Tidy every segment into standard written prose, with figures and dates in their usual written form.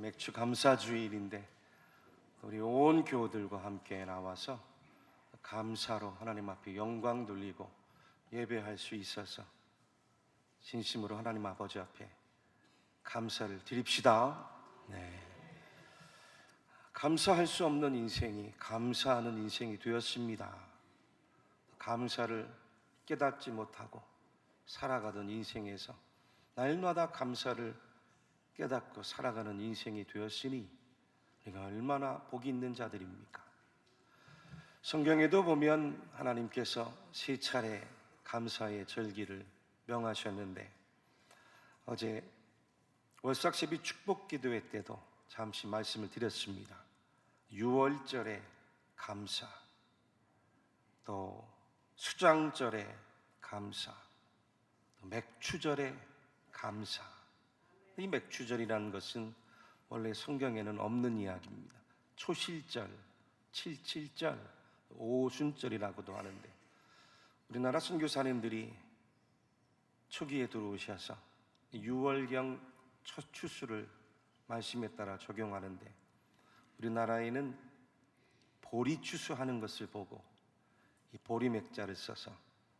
맥주 감사주일인데 우리 온 교우들과 함께 나와서 감사로 하나님 앞에 영광 돌리고 예배할 수 있어서 진심으로 하나님 아버지 앞에 감사를 드립시다. 감사할 수 없는 인생이 감사하는 인생이 되었습니다. 감사를 깨닫지 못하고 살아가던 인생에서 날마다 감사를 깨닫고 살아가는 인생이 되었으니 우리가 얼마나 복이 있는 자들입니까? 성경에도 보면 하나님께서 세 차례 감사의 절기를 명하셨는데 어제 월삭제비 축복기도회 때도 잠시 말씀을 드렸습니다. 유월절에 감사, 또 수장절에 감사, 또 맥추절에 감사. 이 맥추절이라는 것은 원래 성경에는 없는 이야기입니다. 초실절, 칠칠절, 오순절이라고도 하는데 우리나라 선교사님들이 초기에 들어오셔서 유월경 첫 추수를 말씀에 따라 적용하는데 우리나라에는 보리 추수하는 것을 보고 이 보리 맥자를 써서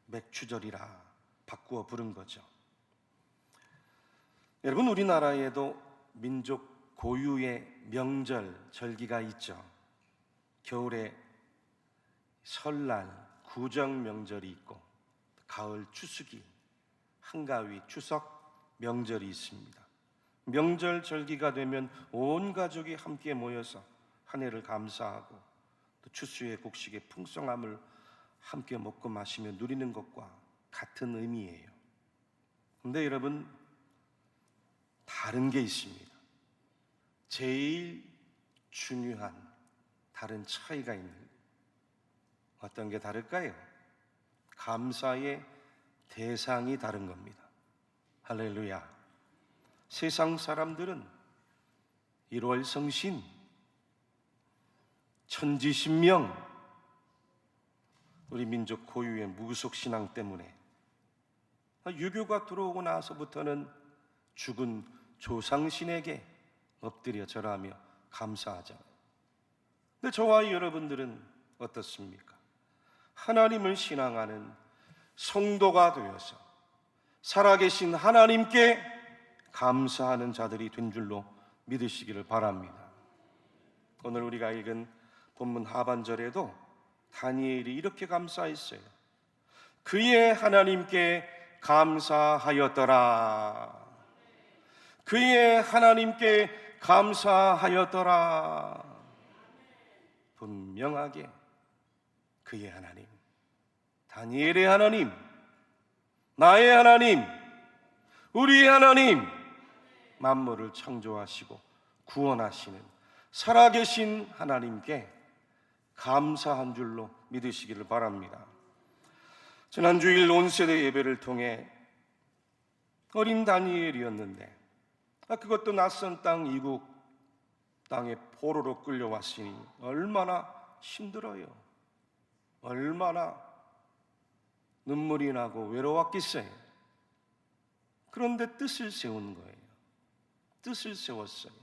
맥추절이라 바꾸어 부른 거죠. 여러분, 우리나라에도 민족 고유의 명절, 절기가 있죠. 겨울에 설날, 구정 명절이 있고 가을 추수기, 한가위, 추석 명절이 있습니다. 명절 절기가 되면 온 가족이 함께 모여서 한 해를 감사하고 또 추수의 곡식의 풍성함을 함께 먹고 마시며 누리는 것과 같은 의미예요. 그런데 여러분, 다른 게 있습니다. 제일 중요한 다른 차이가 있는, 어떤 게 다를까요? 감사의 대상이 다른 겁니다. 할렐루야. 세상 사람들은 1월 성신, 천지신명, 우리 민족 고유의 무속신앙 때문에 유교가 들어오고 나서부터는 죽은 조상신에게 엎드려 절하며 감사하죠. 근데 저와 여러분들은 어떻습니까? 하나님을 신앙하는 성도가 되어서 살아계신 하나님께 감사하는 자들이 된 줄로 믿으시기를 바랍니다. 오늘 우리가 읽은 본문 하반절에도 다니엘이 이렇게 감사했어요. 그의 하나님께 감사하였더라. 그의 하나님께 감사하였더라. 분명하게 그의 하나님, 다니엘의 하나님, 나의 하나님, 우리의 하나님, 만물을 창조하시고 구원하시는 살아계신 하나님께 감사한 줄로 믿으시기를 바랍니다. 지난 주일 온세대 예배를 통해 어린 다니엘이었는데 그것도 낯선 땅 이국 땅에 포로로 끌려왔으니 얼마나 힘들어요. 얼마나 눈물이 나고 외로웠겠어요. 그런데 뜻을 세운 거예요. 뜻을 세웠어요.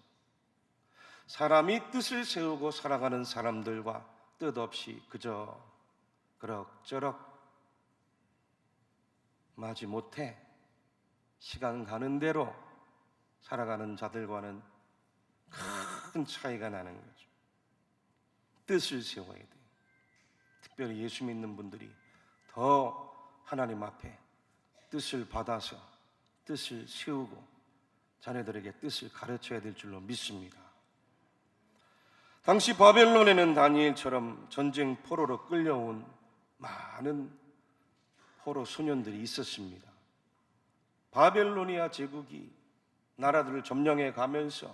사람이 뜻을 세우고 살아가는 사람들과 뜻없이 그저 그럭저럭 마지 못해 시간 가는 대로 살아가는 자들과는 큰 차이가 나는 거죠. 뜻을 세워야 돼요. 특별히 예수 믿는 분들이 더 하나님 앞에 뜻을 받아서 뜻을 세우고 자녀들에게 뜻을 가르쳐야 될 줄로 믿습니다. 당시 바벨론에는 다니엘처럼 전쟁 포로로 끌려온 많은 포로 소년들이 있었습니다. 바벨로니아 제국이 나라들을 점령해 가면서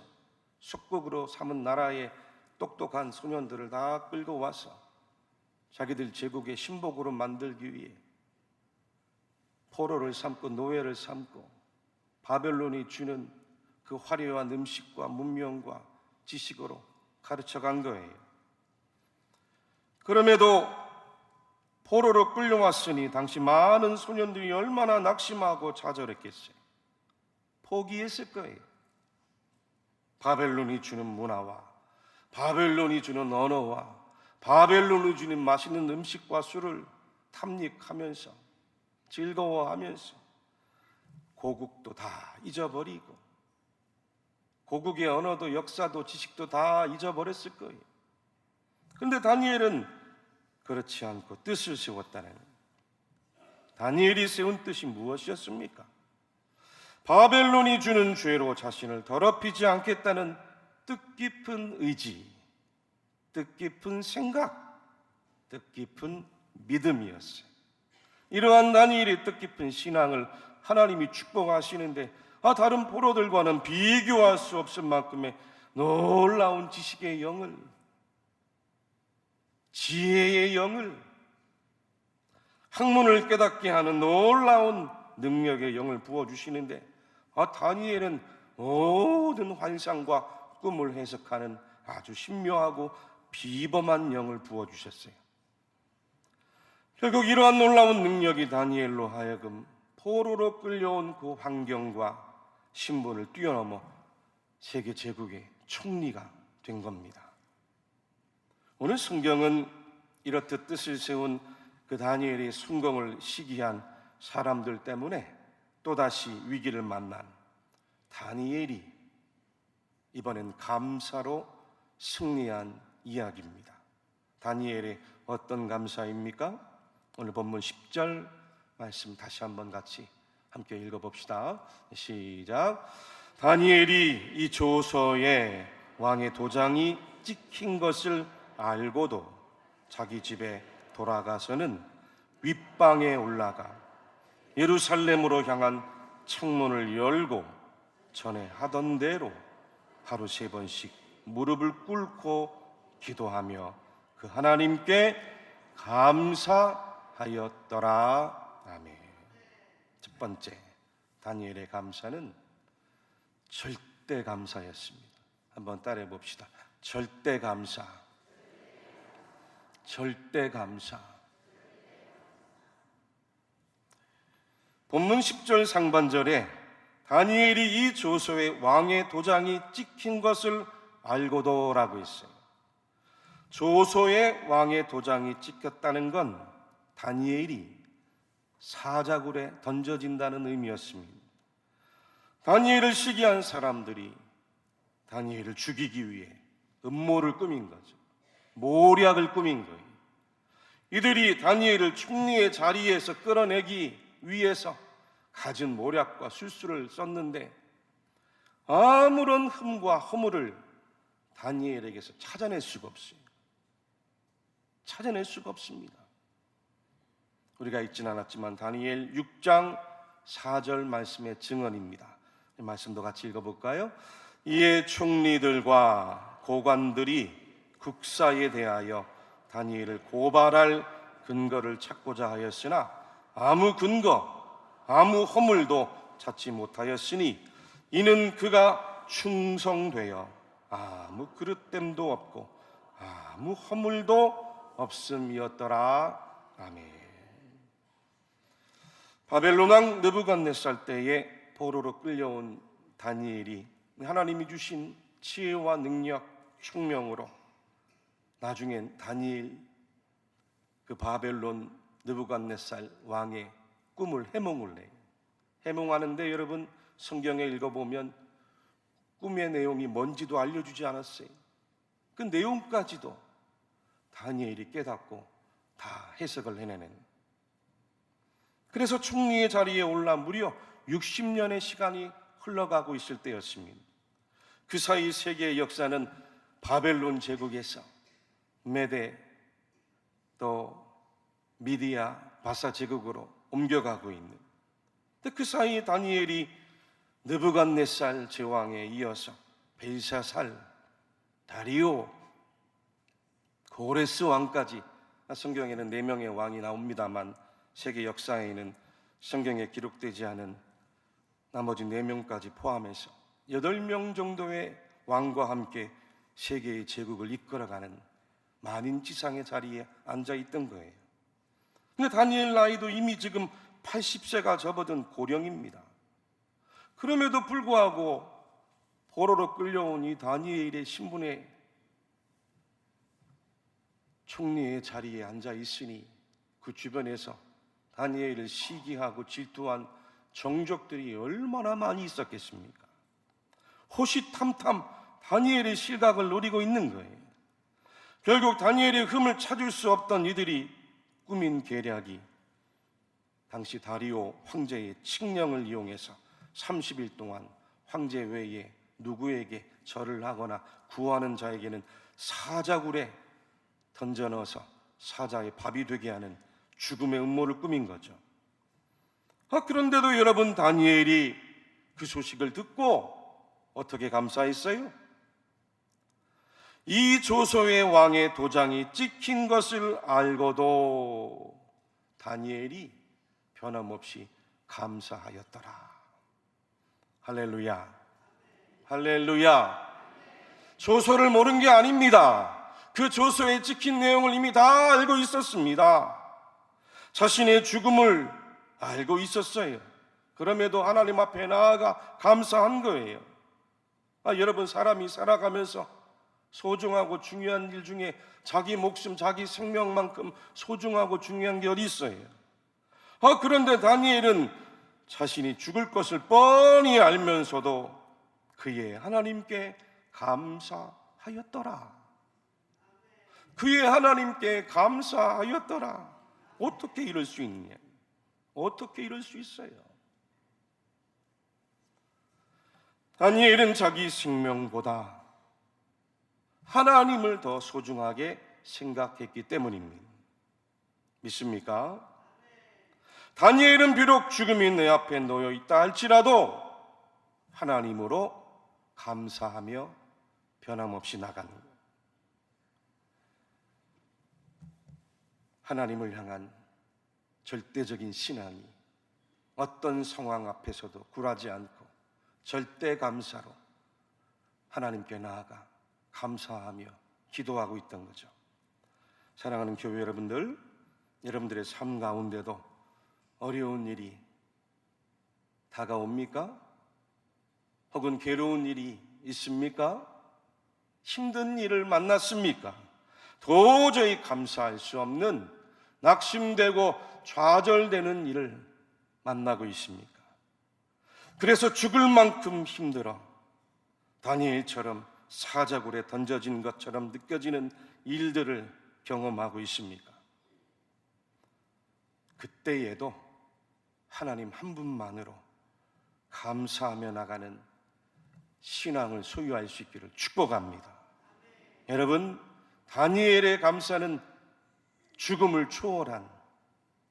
속국으로 삼은 나라의 똑똑한 소년들을 다 끌고 와서 자기들 제국의 신복으로 만들기 위해 포로를 삼고 노예를 삼고 바벨론이 주는 그 화려한 음식과 문명과 지식으로 가르쳐간 거예요. 그럼에도 포로로 끌려왔으니 당시 많은 소년들이 얼마나 낙심하고 좌절했겠어요. 포기했을 거예요. 바벨론이 주는 문화와 바벨론이 주는 언어와 바벨론이 주는 맛있는 음식과 술을 탐닉하면서 즐거워하면서 고국도 다 잊어버리고 고국의 언어도 역사도 지식도 다 잊어버렸을 거예요. 그런데 다니엘은 그렇지 않고 뜻을 세웠다는 거예요. 다니엘이 세운 뜻이 무엇이었습니까? 바벨론이 주는 죄로 자신을 더럽히지 않겠다는 뜻깊은 의지, 뜻깊은 생각, 뜻깊은 믿음이었어요. 이러한 다니엘의 뜻깊은 신앙을 하나님이 축복하시는데 다른 포로들과는 비교할 수 없을 만큼의 놀라운 지식의 영을, 지혜의 영을, 학문을 깨닫게 하는 놀라운 능력의 영을 부어주시는데 다니엘은 모든 환상과 꿈을 해석하는 아주 신묘하고 비범한 영을 부어주셨어요. 결국 이러한 놀라운 능력이 다니엘로 하여금 포로로 끌려온 그 환경과 신분을 뛰어넘어 세계 제국의 총리가 된 겁니다. 오늘 성경은 이렇듯 뜻을 세운 그 다니엘의 성공을 시기한 사람들 때문에 또다시 위기를 만난 다니엘이 이번엔 감사로 승리한 이야기입니다. 다니엘의 어떤 감사입니까? 오늘 본문 10절 말씀 다시 한번 같이 함께 읽어봅시다. 시작. 다니엘이 이 조서에 왕의 도장이 찍힌 것을 알고도 자기 집에 돌아가서는 윗방에 올라가 예루살렘으로 향한 창문을 열고 전에 하던 대로 하루 3번씩 무릎을 꿇고 기도하며 그 하나님께 감사하였더라. 아멘. 첫 번째, 다니엘의 감사는 절대 감사였습니다. 한번 따라해 봅시다. 절대 감사. 절대 감사. 본문 10절 상반절에 다니엘이 이 조서에 왕의 도장이 찍힌 것을 알고도라고 했어요. 조서에 왕의 도장이 찍혔다는 건 다니엘이 사자굴에 던져진다는 의미였습니다. 다니엘을 시기한 사람들이 다니엘을 죽이기 위해 음모를 꾸민 거죠. 모략을 꾸민 거예요. 이들이 다니엘을 총리의 자리에서 끌어내기 위해서 갖은 모략과 술수를 썼는데 아무런 흠과 허물을 다니엘에게서 찾아낼 수가 없어요. 찾아낼 수가 없습니다. 우리가 읽진 않았지만 다니엘 6장 4절 말씀의 증언입니다. 이 말씀도 같이 읽어볼까요? 이에 총리들과 고관들이 국사에 대하여 다니엘을 고발할 근거를 찾고자 하였으나 아무 근거, 아무 허물도 찾지 못하였으니 이는 그가 충성되어 아무 그릇됨도 없고 아무 허물도 없음이었더라. 아멘. 바벨론 왕 느부갓네살 때에 포로로 끌려온 다니엘이 하나님이 주신 지혜와 능력, 총명으로 나중엔 다니엘 그 바벨론 느부갓네살 왕의 꿈을 해몽을 해요. 해몽하는데 여러분 성경에 읽어보면 꿈의 내용이 뭔지도 알려주지 않았어요. 그 내용까지도 다니엘이 깨닫고 다 해석을 해내는. 그래서 총리의 자리에 올라 무려 60년의 시간이 흘러가고 있을 때였습니다. 그 사이 세계의 역사는 바벨론 제국에서 메데 또 미디아 바사 제국으로 옮겨가고 있는. 그 사이에 다니엘이 느부갓네살 제왕에 이어서 벨사살, 다리오, 고레스 왕까지, 성경에는 4명의 왕이 나옵니다만 세계 역사에는 성경에 기록되지 않은 나머지 4명까지 포함해서 8명 정도의 왕과 함께 세계의 제국을 이끌어가는 만인지상의 자리에 앉아있던 거예요. 근데 다니엘 나이도 이미 지금 80세가 접어든 고령입니다. 그럼에도 불구하고 포로로 끌려온 이 다니엘의 신분의 총리의 자리에 앉아 있으니 그 주변에서 다니엘을 시기하고 질투한 정족들이 얼마나 많이 있었겠습니까? 호시탐탐 다니엘의 실각을 노리고 있는 거예요. 결국 다니엘의 흠을 찾을 수 없던 이들이 꾸민 계략이 당시 다리오 황제의 칙령을 이용해서 30일 동안 황제 외에 누구에게 절을 하거나 구하는 자에게는 사자굴에 던져 넣어서 사자의 밥이 되게 하는 죽음의 음모를 꾸민 거죠. 그런데도 여러분, 다니엘이 그 소식을 듣고 어떻게 감사했어요? 이 조소의 왕의 도장이 찍힌 것을 알고도 다니엘이 변함없이 감사하였더라. 할렐루야, 할렐루야. 조소를 모른 게 아닙니다. 그 조서에 찍힌 내용을 이미 다 알고 있었습니다. 자신의 죽음을 알고 있었어요. 그럼에도 하나님 앞에 나아가 감사한 거예요. 여러분, 사람이 살아가면서 소중하고 중요한 일 중에 자기 목숨, 자기 생명만큼 소중하고 중요한 게 어디 있어요? 그런데 다니엘은 자신이 죽을 것을 뻔히 알면서도 그의 하나님께 감사하였더라. 그의 하나님께 감사하였더라. 어떻게 이럴 수 있냐? 어떻게 이럴 수 있어요? 다니엘은 자기 생명보다 하나님을 더 소중하게 생각했기 때문입니다. 믿습니까? 다니엘은 비록 죽음이 내 앞에 놓여 있다 할지라도 하나님으로 감사하며 변함없이 나가는 것. 하나님을 향한 절대적인 신앙이 어떤 상황 앞에서도 굴하지 않고 절대 감사로 하나님께 나아가 감사하며 기도하고 있던 거죠. 사랑하는 교회 여러분들, 여러분들의 삶 가운데도 어려운 일이 다가옵니까? 혹은 괴로운 일이 있습니까? 힘든 일을 만났습니까? 도저히 감사할 수 없는 낙심되고 좌절되는 일을 만나고 있습니까? 그래서 죽을 만큼 힘들어 다니엘처럼 사자굴에 던져진 것처럼 느껴지는 일들을 경험하고 있습니까? 그때에도 하나님 한 분만으로 감사하며 나가는 신앙을 소유할 수 있기를 축복합니다. 여러분, 다니엘의 감사는 죽음을 초월한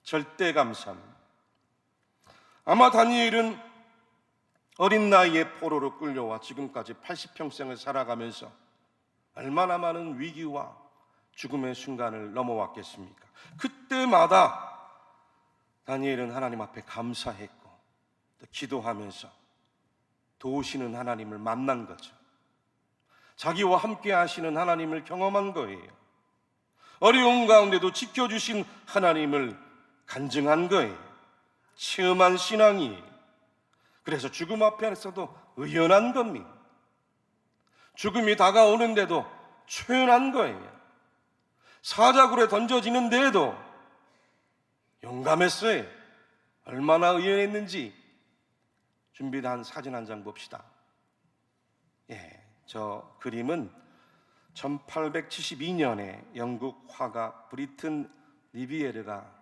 절대 감사입니다. 아마 다니엘은 어린 나이에 포로로 끌려와 지금까지 80평생을 살아가면서 얼마나 많은 위기와 죽음의 순간을 넘어왔겠습니까? 그때마다 다니엘은 하나님 앞에 감사했고 또 기도하면서 도우시는 하나님을 만난 거죠. 자기와 함께 하시는 하나님을 경험한 거예요. 어려운 가운데도 지켜주신 하나님을 간증한 거예요. 체험한 신앙이에요. 그래서 죽음 앞에서도 의연한 겁니다. 죽음이 다가오는데도 초연한 거예요. 사자굴에 던져지는데도 용감했어요. 얼마나 의연했는지 준비한 사진 한 장 봅시다. 저 그림은 1872년에 영국 화가 브리튼 리비에르가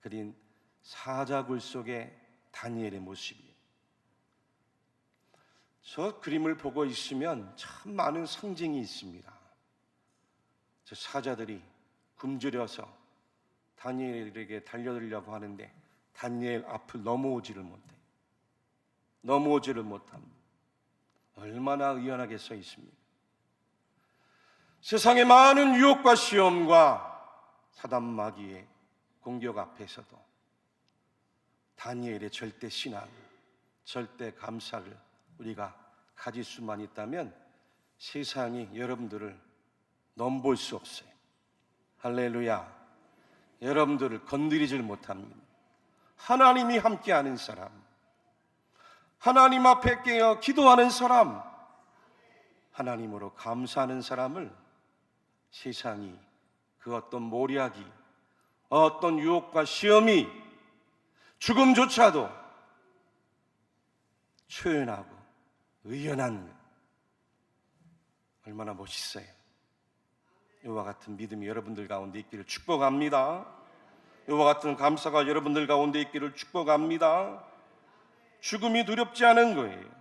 그린 사자굴 속의 다니엘의 모습이에요. 저 그림을 보고 있으면 참 많은 상징이 있습니다. 저 사자들이 굶주려서 다니엘에게 달려들려고 하는데 다니엘 앞을 넘어오지를 못합니다. 얼마나 의연하게 서 있습니까? 세상의 많은 유혹과 시험과 사단 마귀의 공격 앞에서도 다니엘의 절대 신앙, 절대 감사를 우리가 가질 수만 있다면 세상이 여러분들을 넘볼 수 없어요. 할렐루야. 여러분들을 건드리질 못합니다. 하나님이 함께하는 사람, 하나님 앞에 깨어 기도하는 사람, 하나님으로 감사하는 사람을 세상이, 그 어떤 모략이, 어떤 유혹과 시험이, 죽음조차도 초연하고 의연한, 얼마나 멋있어요. 이와 같은 믿음이 여러분들 가운데 있기를 축복합니다. 이와 같은 감사가 여러분들 가운데 있기를 축복합니다. 죽음이 두렵지 않은 거예요.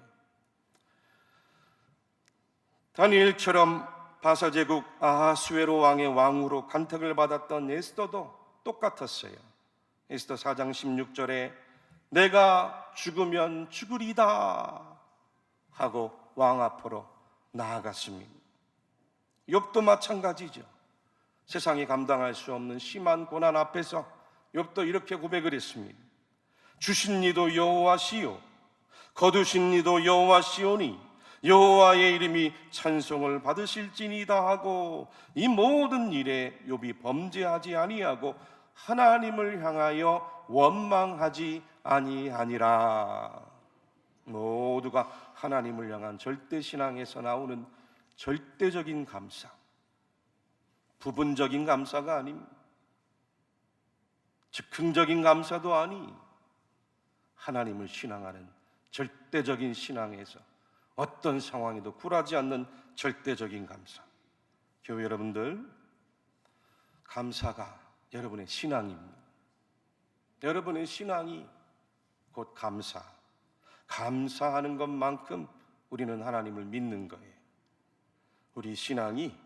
다니엘처럼 바사제국 아하수에로 왕의 왕으로 간택을 받았던 에스더도 똑같았어요. 에스더 4장 16절에 내가 죽으면 죽으리다 하고 왕 앞으로 나아갔습니다. 욥도 마찬가지죠. 세상이 감당할 수 없는 심한 고난 앞에서 욥도 이렇게 고백을 했습니다. 주신 이도 여호와시요 거두신 이도 여호와시오니 여호와의 이름이 찬송을 받으실지니다 하고 이 모든 일에 욥이 범죄하지 아니하고 하나님을 향하여 원망하지 아니하니라. 모두가 하나님을 향한 절대신앙에서 나오는 절대적인 감사, 부분적인 감사가 아닙니다. 즉흥적인 감사도 아니, 하나님을 신앙하는 절대적인 신앙에서 어떤 상황에도 굴하지 않는 절대적인 감사. 교회 여러분들, 감사가 여러분의 신앙입니다. 여러분의 신앙이 곧 감사, 감사하는 것만큼 우리는 하나님을 믿는 거예요. 우리 신앙이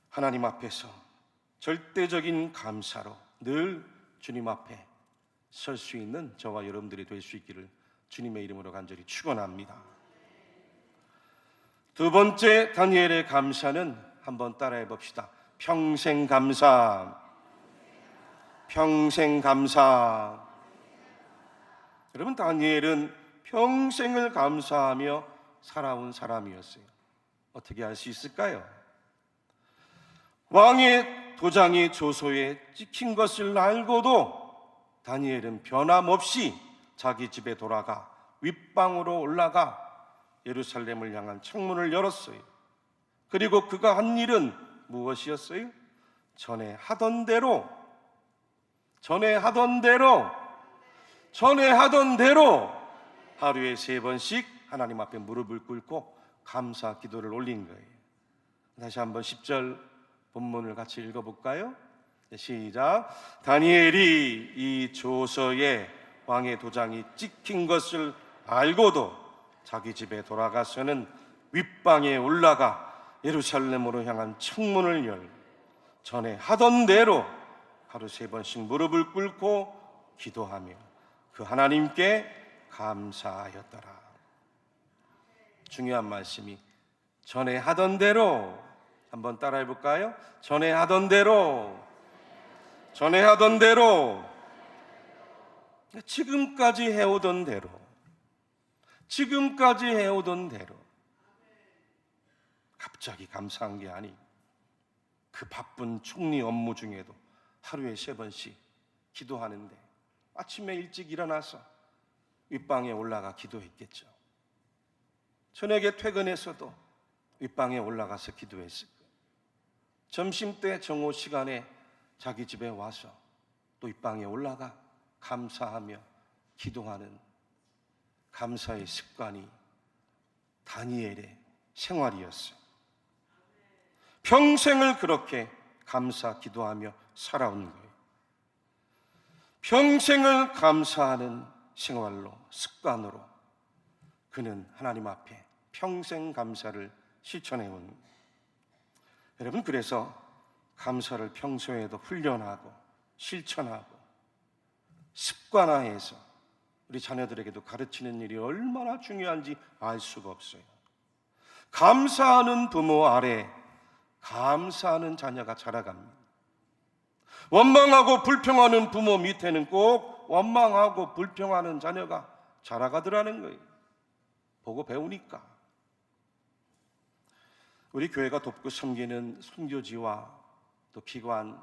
하나님 앞에서 절대적인 감사로 늘 주님 앞에 설 수 있는 저와 여러분들이 될 수 있기를 주님의 이름으로 간절히 축원합니다. 두 번째 다니엘의 감사는 한번 따라해 봅시다. 평생 감사. 평생 감사. 여러분, 다니엘은 평생을 감사하며 살아온 사람이었어요. 어떻게 알 수 있을까요? 왕의 도장이 조소에 찍힌 것을 알고도 다니엘은 변함없이 자기 집에 돌아가 윗방으로 올라가 예루살렘을 향한 창문을 열었어요. 그리고 그가 한 일은 무엇이었어요? 전에 하던 대로 하루에 3번씩 하나님 앞에 무릎을 꿇고 감사 기도를 올린 거예요. 다시 한번 10절 본문을 같이 읽어볼까요? 시작. 다니엘이 이 조서에 왕의 도장이 찍힌 것을 알고도 자기 집에 돌아가서는 윗방에 올라가 예루살렘으로 향한 창문을 열 전에 하던 대로 하루 3번씩 무릎을 꿇고 기도하며 그 하나님께 감사하였더라. 중요한 말씀이 전에 하던 대로, 한번 따라해 볼까요? 전에 하던 대로, 지금까지 해오던 대로 갑자기 감사한 게 아니, 그 바쁜 총리 업무 중에도 하루에 3번씩 기도하는데 아침에 일찍 일어나서 윗방에 올라가 기도했겠죠. 저녁에 퇴근해서도 윗방에 올라가서 기도했을 거예요. 점심때 정오 시간에 자기 집에 와서 또 윗방에 올라가 감사하며 기도하는 감사의 습관이 다니엘의 생활이었어요. 평생을 그렇게 감사 기도하며 살아온 거예요. 평생을 감사하는 생활로, 습관으로 그는 하나님 앞에 평생 감사를 실천해온 거예요. 여러분, 그래서 감사를 평소에도 훈련하고 실천하고 습관화해서 우리 자녀들에게도 가르치는 일이 얼마나 중요한지 알 수가 없어요. 감사하는 부모 아래 감사하는 자녀가 자라갑니다. 원망하고 불평하는 부모 밑에는 꼭 원망하고 불평하는 자녀가 자라가더라는 거예요. 보고 배우니까. 우리 교회가 돕고 섬기는 선교지와 또 기관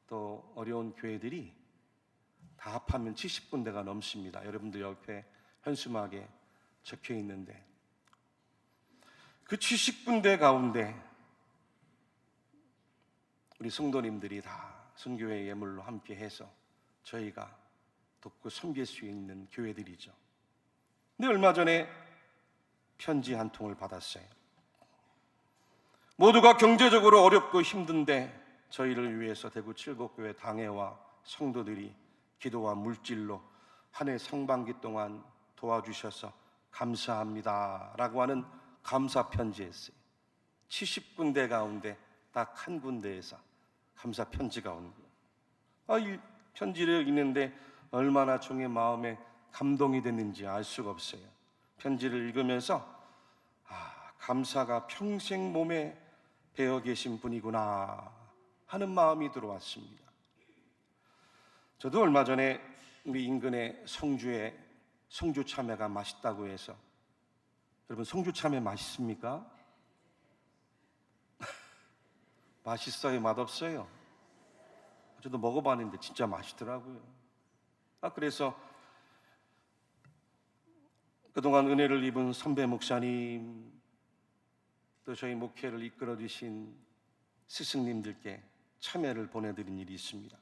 또 어려운 교회들이 다 합하면 70군데가 넘습니다. 여러분들 옆에 현수막에 적혀 있는데 그 70군데 가운데 우리 성도님들이 다 선교회 예물로 함께해서 저희가 돕고 섬길 수 있는 교회들이죠. 근데 얼마 전에 편지 한 통을 받았어요. 모두가 경제적으로 어렵고 힘든데 저희를 위해서 대구 칠곡교회 당회와 성도들이 기도와 물질로 한 해 상반기 동안 도와주셔서 감사합니다 라고 하는 감사 편지였어요. 70군데 가운데 딱 한 군데에서 감사 편지가 온 거예요. 이 편지를 읽는데 얼마나 종의 마음에 감동이 됐는지 알 수가 없어요. 편지를 읽으면서 감사가 평생 몸에 배어 계신 분이구나 하는 마음이 들어왔습니다. 저도 얼마 전에 우리 인근의 성주에 성주 참외가 맛있다고 해서, 여러분 성주 참외 맛있습니까? 맛있어요? 맛없어요? 저도 먹어봤는데 진짜 맛있더라고요. 그래서 그동안 은혜를 입은 선배 목사님, 또 저희 목회를 이끌어 주신 스승님들께 참외를 보내드린 일이 있습니다.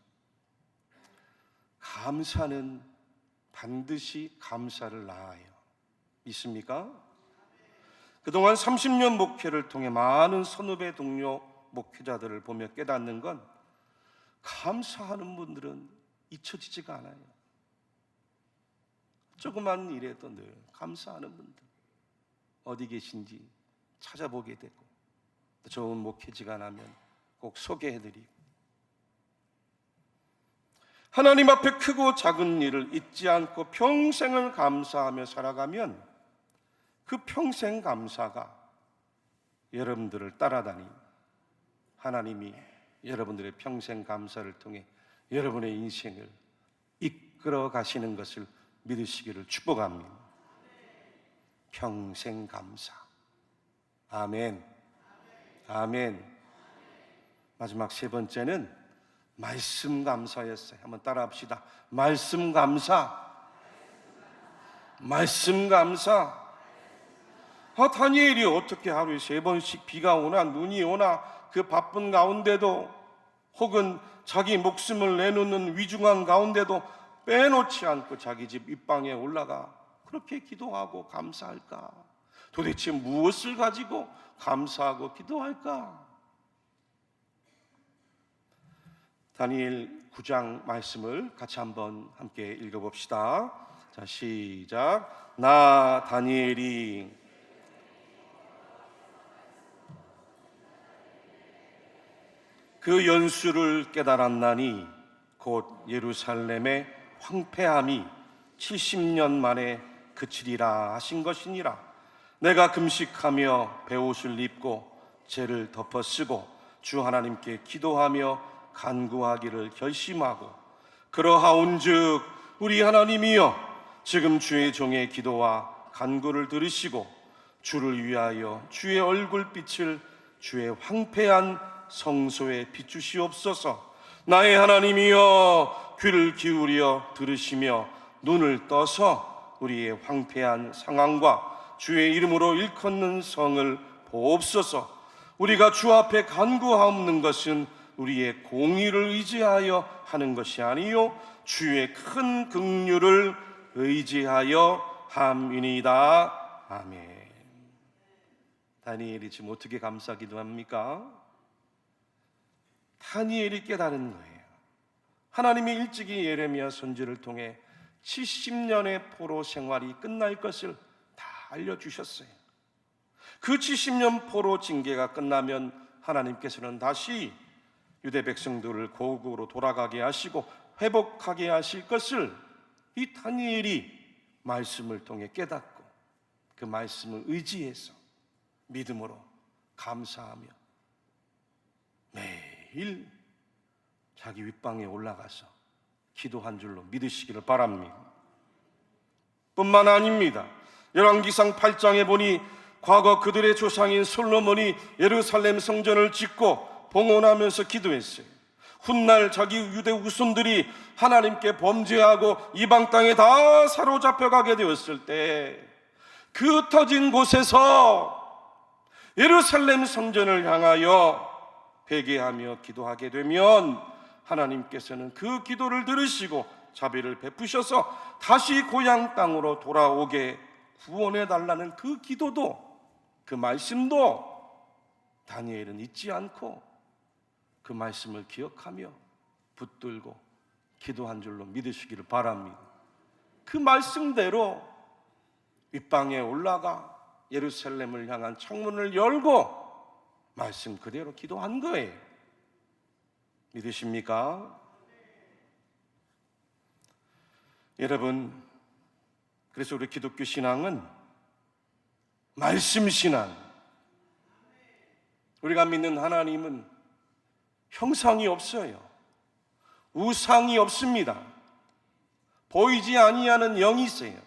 감사는 반드시 감사를 낳아요. 믿습니까? 그동안 30년 목회를 통해 많은 선후배 동료 목회자들을 보며 깨닫는 건, 감사하는 분들은 잊혀지지가 않아요. 조그만 일에도 늘 감사하는 분들 어디 계신지 찾아보게 되고, 또 좋은 목회지가 나면 꼭 소개해드리고, 하나님 앞에 크고 작은 일을 잊지 않고 평생을 감사하며 살아가면 그 평생 감사가 여러분들을 따라다니 하나님이 여러분들의 평생 감사를 통해 여러분의 인생을 이끌어 가시는 것을 믿으시기를 축복합니다. 평생 감사. 아멘. 아멘. 마지막 세 번째는 말씀 감사였어요. 한번 따라 합시다. 말씀 감사. 말씀 감사. 다니엘이 어떻게 하루에 3번씩 비가 오나 눈이 오나 그 바쁜 가운데도, 혹은 자기 목숨을 내놓는 위중한 가운데도 빼놓지 않고 자기 집 윗방에 올라가 그렇게 기도하고 감사할까? 도대체 무엇을 가지고 감사하고 기도할까? 다니엘 9장 말씀을 같이 한번 함께 읽어봅시다. 자, 시작. 나 다니엘이 그 연수를 깨달았나니 곧 예루살렘의 황폐함이 70년 만에 그치리라 하신 것이니라. 내가 금식하며 베옷을 입고 죄를 덮어쓰고 주 하나님께 기도하며 간구하기를 결심하고, 그러하온즉 우리 하나님이여 지금 주의 종의 기도와 간구를 들으시고 주를 위하여 주의 얼굴빛을 주의 황폐한 성소에 비추시옵소서. 나의 하나님이여 귀를 기울여 들으시며 눈을 떠서 우리의 황폐한 상황과 주의 이름으로 일컫는 성을 보옵소서. 우리가 주 앞에 간구하옵는 것은 우리의 공의를 의지하여 하는 것이 아니요 주의 큰 긍휼을 의지하여 함이니이다. 아멘. 다니엘이 지금 어떻게 감사 기도합니까? 다니엘이 깨달은 거예요. 하나님이 일찍이 예레미야 선지를 통해 70년의 포로 생활이 끝날 것을 다 알려주셨어요. 그 70년 포로 징계가 끝나면 하나님께서는 다시 유대 백성들을 고국으로 돌아가게 하시고 회복하게 하실 것을 이 다니엘이 말씀을 통해 깨닫고 그 말씀을 의지해서 믿음으로 감사하며 매일 자기 윗방에 올라가서 기도한 줄로 믿으시기를 바랍니다. 뿐만 아닙니다. 열왕기상 8장에 보니 과거 그들의 조상인 솔로몬이 예루살렘 성전을 짓고 봉헌하면서 기도했어요. 훗날 자기 유대 후손들이 하나님께 범죄하고 이방 땅에 다 사로잡혀가게 되었을 때 그 터진 곳에서 예루살렘 성전을 향하여 회개하며 기도하게 되면 하나님께서는 그 기도를 들으시고 자비를 베푸셔서 다시 고향 땅으로 돌아오게 구원해 달라는 그 기도도, 그 말씀도 다니엘은 잊지 않고 그 말씀을 기억하며 붙들고 기도한 줄로 믿으시기를 바랍니다. 그 말씀대로 윗방에 올라가 예루살렘을 향한 창문을 열고 말씀 그대로 기도한 거예요. 믿으십니까? 여러분, 그래서 우리 기독교 신앙은 말씀 신앙, 우리가 믿는 하나님은 형상이 없어요. 우상이 없습니다. 보이지 아니하는 영이세요.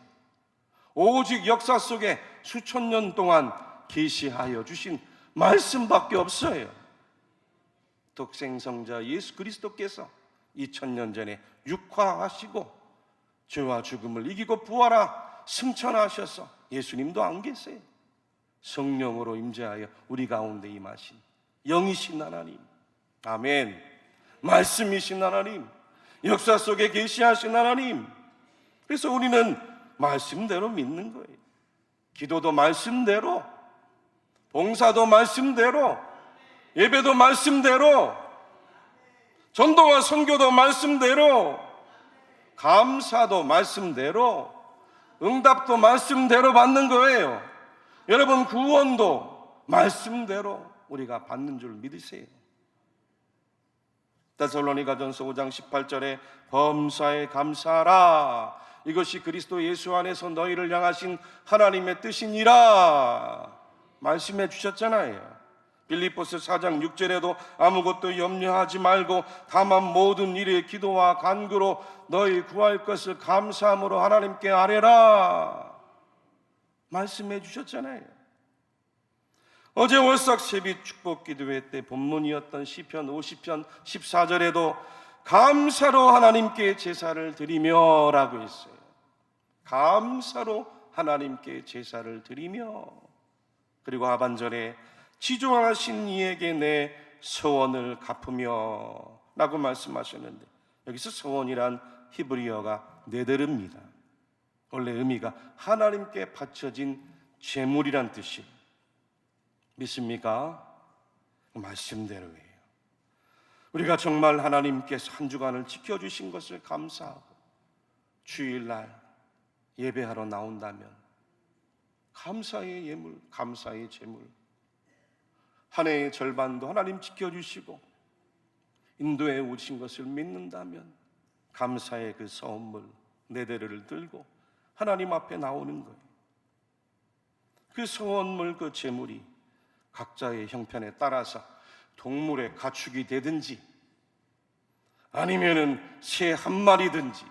오직 역사 속에 수천 년 동안 계시하여 주신 말씀밖에 없어요. 독생성자 예수 그리스도께서 2000년 전에 육화하시고 죄와 죽음을 이기고 부활하 승천하셔서 예수님도 안 계세요. 성령으로 임재하여 우리 가운데 임하신 영이신 하나님, 아멘. 말씀이신 하나님, 역사 속에 계시하신 하나님. 그래서 우리는 말씀대로 믿는 거예요. 기도도 말씀대로, 봉사도 말씀대로, 예배도 말씀대로, 전도와 선교도 말씀대로, 감사도 말씀대로, 응답도 말씀대로 받는 거예요. 여러분, 구원도 말씀대로 우리가 받는 줄 믿으세요. 데살로니가전서 5장 18절에 범사에 감사하라, 이것이 그리스도 예수 안에서 너희를 향하신 하나님의 뜻이니라 말씀해 주셨잖아요. 빌립보서 4장 6절에도 아무것도 염려하지 말고 다만 모든 일에 기도와 간구로 너희 구할 것을 감사함으로 하나님께 아뢰라 말씀해 주셨잖아요. 어제 월삭 세비 축복 기도회 때 본문이었던 시편 50편 14절에도 감사로 하나님께 제사를 드리며 라고 했어요. 감사로 하나님께 제사를 드리며, 그리고 하반절에 지존하신 이에게 내 서원을 갚으며 라고 말씀하셨는데, 여기서 서원이란 히브리어가 네데르입니다. 원래 의미가 하나님께 바쳐진 제물이란 뜻이에요. 믿습니까? 말씀대로예요. 우리가 정말 하나님께서 한 주간을 지켜주신 것을 감사하고 주일날 예배하러 나온다면 감사의 예물, 감사의 제물, 한 해의 절반도 하나님 지켜주시고 인도해 오신 것을 믿는다면 감사의 그 선물 네데르를 들고 하나님 앞에 나오는 거예요. 그 선물, 그 제물이 각자의 형편에 따라서 동물의 가축이 되든지 아니면은 새 한 마리든지,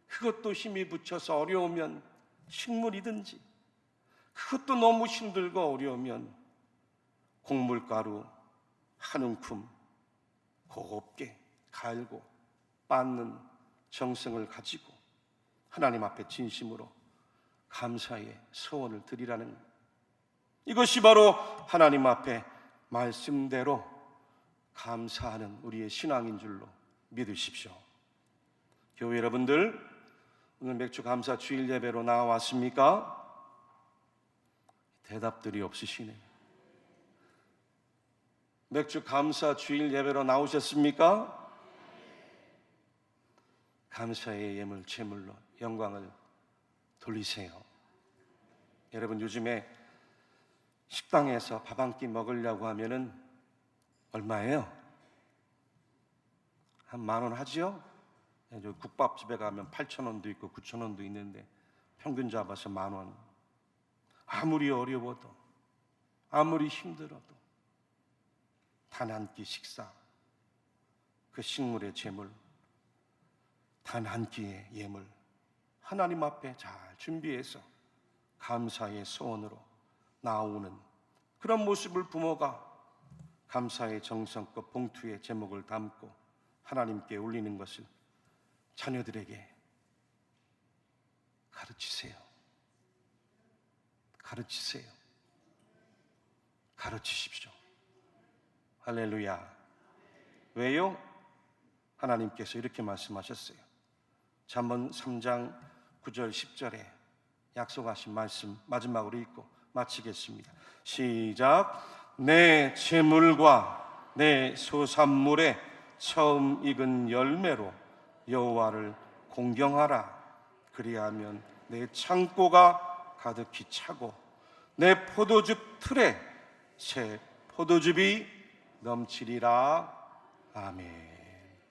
그것도 힘이 붙여서 어려우면 식물이든지, 그것도 너무 힘들고 어려우면 곡물가루 한 움큼 곱게 갈고 빻는 정성을 가지고 하나님 앞에 진심으로 감사의 서원을 드리라는, 이것이 바로 하나님 앞에 말씀대로 감사하는 우리의 신앙인 줄로 믿으십시오. 교회 여러분들, 오늘 맥주 감사 주일 예배로 나와왔습니까? 대답들이 없으시네요. 맥주 감사 주일 예배로 나오셨습니까? 감사의 예물, 제물로 영광을 돌리세요. 여러분, 요즘에 식당에서 밥 한 끼 먹으려고 하면은 얼마예요? 한 10,000원 하죠? 국밥집에 가면 8,000원도 있고 9,000원도 있는데 평균 잡아서 10,000원. 아무리 어려워도, 아무리 힘들어도 단 한 끼 식사, 그 식물의 제물, 단 한 끼의 예물 하나님 앞에 잘 준비해서 감사의 소원으로 나오는 그런 모습을 부모가 감사의 정성껏 봉투에 제목을 담고 하나님께 올리는 것을 자녀들에게 가르치세요. 가르치세요. 가르치십시오. 할렐루야. 왜요? 하나님께서 이렇게 말씀하셨어요. 잠언 3장 9절 10절에 약속하신 말씀 마지막으로 읽고 마치겠습니다. 시작. 내 재물과 내 소산물의 처음 익은 열매로 여호와를 공경하라. 그리하면 내 창고가 가득히 차고 내 포도즙 틀에 새 포도즙이 넘치리라. 아멘.